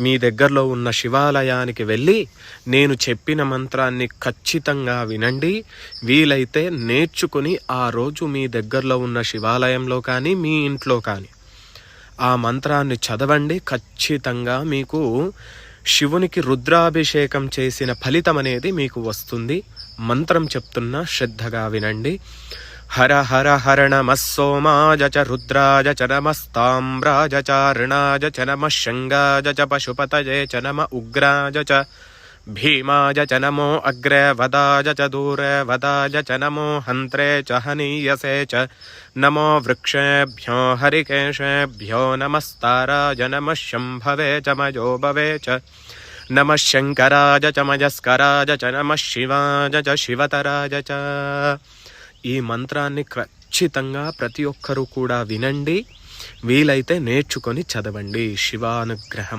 మీ దగ్గరలో ఉన్న శివాలయానికి వెళ్ళి నేను చెప్పిన మంత్రాన్ని ఖచ్చితంగా వినండి. వీలైతే నేర్చుకుని ఆ రోజు మీ దగ్గరలో ఉన్న శివాలయంలో కానీ మీ ఇంట్లో కానీ ఆ మంత్రాన్ని చదవండి. ఖచ్చితంగా మీకు శివునికి రుద్రాభిషేకం చేసిన ఫలితం అనేది మీకు వస్తుంది. మంత్రం చెప్తున్నా శ్రద్ధగా వినండి. హర హర హర నమః సోమాయ చ రుద్రాయ చ నమస్తామ్రాయ చ రుణాయ చ నమః శంగాయ చ పశుపతయే చ నమః ఉగ్రాయ చ భీమాయ చ నమో అగ్రే వదాయ చ దూరే వదాయ చ నమో హంత్రే చ హనీయసే చ నమో వృక్షేభ్యో హరికేశేభ్యో నమస్తారాయ నమః శంభవే చ మయోభవే చ నమః శంకరాయ చ మయస్కరాయ చ నమః శివాయ చ శివతరాయ చ. ఈ మంత్రాన్ని ఖచ్చితంగా ప్రతి ఒక్కరూ కూడా వినండి. వీలైతే నేర్చుకొని చదవండి. శివానుగ్రహం.